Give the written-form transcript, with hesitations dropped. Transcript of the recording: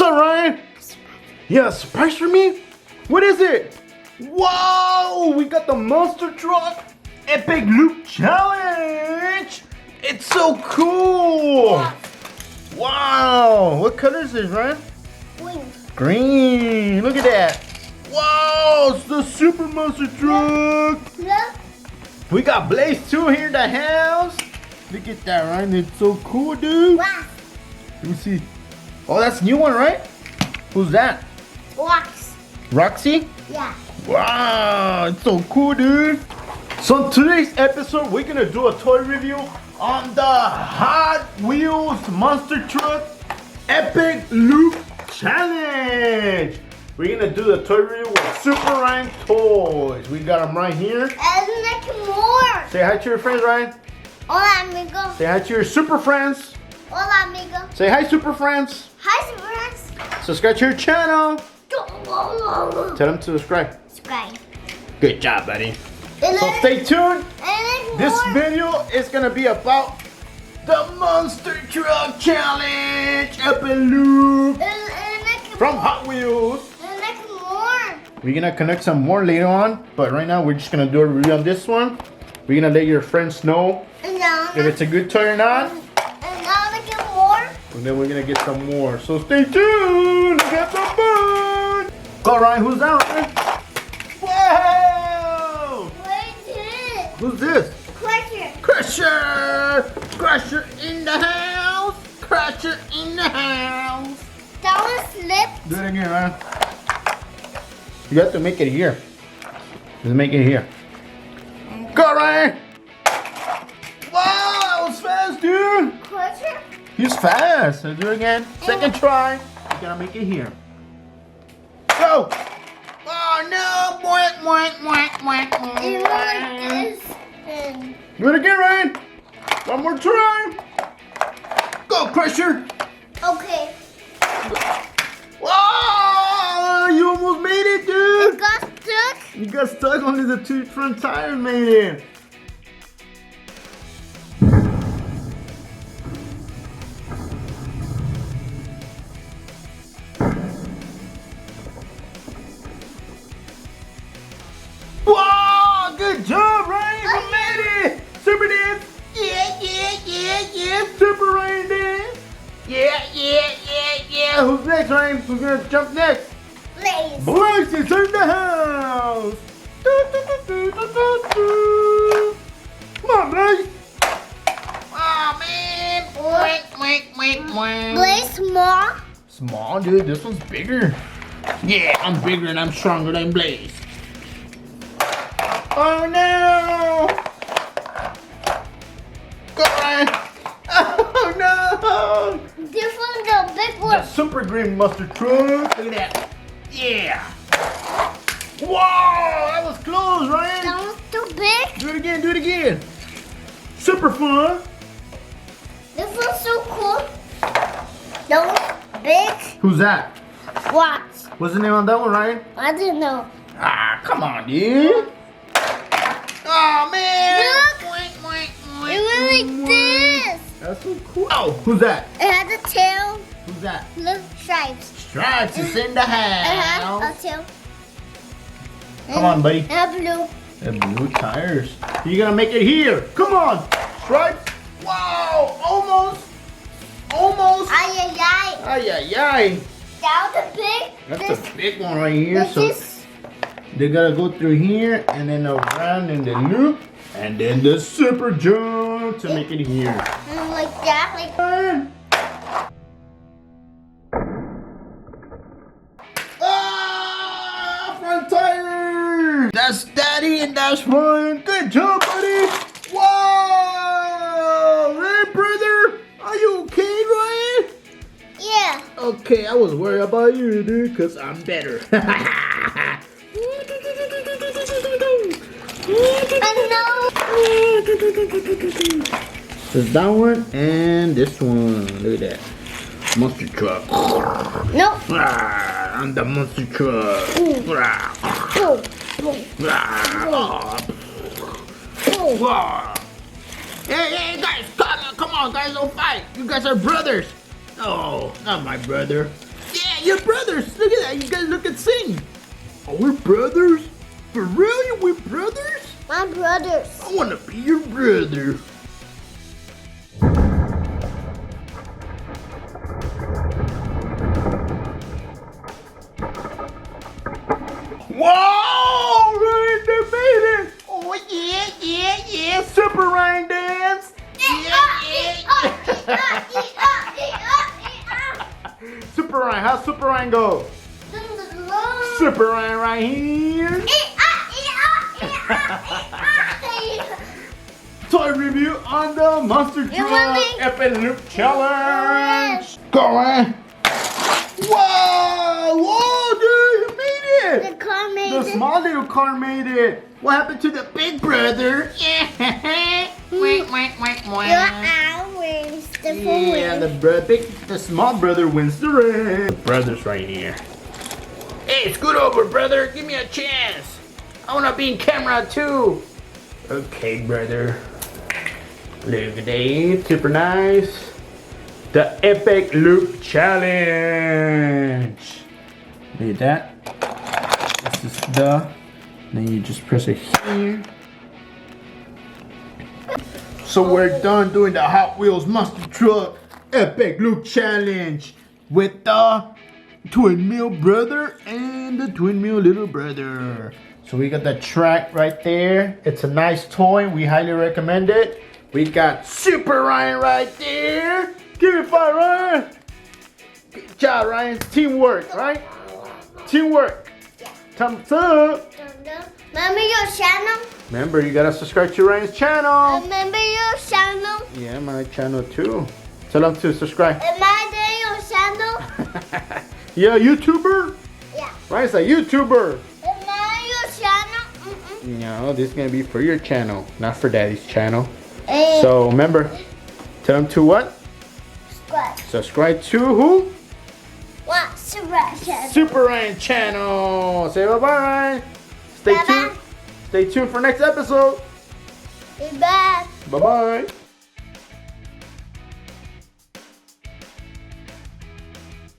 What's up, Ryan? Yeah, surprise for me? What is it? Whoa! We got the monster truck epic loop challenge! It's so cool! Wow! What color is this, Ryan? Green. Green! Look at that! Wow! It's the super monster truck! Look. We got Blaze too here in the house! Look at that, Ryan. It's so cool, dude! Wow. Let me see. Oh, that's a new one, right? Who's that? Wax. Roxy? Yeah. Wow, it's so cool, dude. So in today's episode, we're gonna do a toy review on the Hot Wheels Monster Truck Epic Loop Challenge. We're gonna do the toy review with Super Ryan Toys. We got them right here. And make more. Say hi to your friends, Ryan. Hola, amigo. Say hi to your super friends. Hola, amigo. Say hi, super friends. Hi, super friends. Subscribe to your channel. Subscribe. Tell them to subscribe. Good job, buddy. So So stay tuned. This more. video is gonna be about the Monster Truck Challenge Epic Loop And make from more. Hot Wheels. And make more. We're gonna connect some more later on, but right now we're just gonna do a review on this one. We're gonna let your friends know And now, if it's a good toy or not, and now make more. and then we're gonna get some more. So stay tuned. Let's get some fun. Go, Ryan. Who's that, Ryan? Whoa! Wait it. Who's this? Crusher. Crusher! Crusher in the house! Crusher in the house! That one slipped. Do it again, Ryan. You have to make it here. Just make it here. Go, Ryan! Wow, that was fast, dude! Crusher. He's fast. So do it again. Second try. You gotta make it here. Go! Oh no! Boink, boink, boink, boink, You boink. like this. And Do it again, Ryan. One more try. Go, Crusher. okay. Wow! You almost made it, It dude. got stuck. You got stuck. Only the two front tires made it. Wow! Good job, Ryan. You made it. Super dance. Yeah. Super Ryan dance. Yeah. Who's next, Ryan? Who's gonna jump next? Blaze. Blaze is in the house. Come on, Blaze. Oh man. Blaze small. Small, dude. This one's bigger. Yeah, I'm bigger and I'm stronger than Blaze. Oh no! Go, Ryan. Oh no! This one's the big The one. super green mustard truck. Look at that. Yeah. Whoa, that was close, Ryan. That one's too big. Do it again. Super fun. This one's so cool. That one's big. Who's that? What? What's the name on that one, Ryan? I don't know. Ah, come on, dude. Oh, man. Look. It went like this. That's so cool. Oh, who's that? It had a tail. Who's that? Little stripes. Stripes is in the It had a house. tail. Come on, buddy. And a blue. And blue tires. You gotta make it here. Come on. Stripes. Wow. Almost. Ay, ay, ay. Ay, ay, ay. That was a big. That's a big one right here. This So is. they gotta go through here and then around in the loop and then the super jump to make it here. Like that. Like. Ah, front tire! That's Daddy and that's Ryan. Good job, buddy. Whoa! Hey, brother. Are you okay, Ryan? Yeah. Okay, I was worried about you, dude, because I'm better. I know. There's that one and this one. Look at that. Monster truck. Nope. Ah, I'm the monster truck. Ah, Boom. Boom. ah, Boom. ah. Hey, guys, come on, guys, don't fight. You guys are brothers. Oh, not my brother. Yeah, You're brothers. Look at that. You guys look and sing. Oh, we're brothers? For real? We're brothers? My brothers. I want to be your brother. Whoa! Ryan, they made it! Oh, yeah. Super Ryan dance. Super Ryan, how's Super Ryan go? Super Ryan right here. Toy review on the Monster Truck Epic Loop Challenge. Go, Ryan. Whoa, dude, you made it. The car made The it. small little car made it. What happened to the big brother? You're ours. The full Yeah, the small brother wins the race. Brother's right here. Hey, scoot over, brother. Give me a chance. I wanna be in camera too. Okay, brother. Look at that, super nice. The Epic Loop Challenge. Look at that. This is then you just press it here. So we're done doing the Hot Wheels Monster Truck Epic Loop Challenge with the twin meal brother and the twin meal little brother. So we got the track right there. It's a nice toy. We highly recommend it. We got Super Ryan right there. Give it 5, Ryan. Good job, Ryan. Teamwork, right? Teamwork. Thumbs up. Remember your channel? Remember, you gotta subscribe to Ryan's channel. Remember your channel? Yeah, my channel too. Tell them to subscribe. Am I your channel? Yeah, YouTuber? Yeah. Ryan's a YouTuber. Am I your channel? No, this is gonna be for your channel, not for Daddy's channel. And So remember, tell them to what? subscribe. Subscribe to who? What? Subscribe channel. Super Ryan channel. Say bye-bye. Stay Bye-bye. tuned. Stay tuned for next episode. Bye. Bye-bye.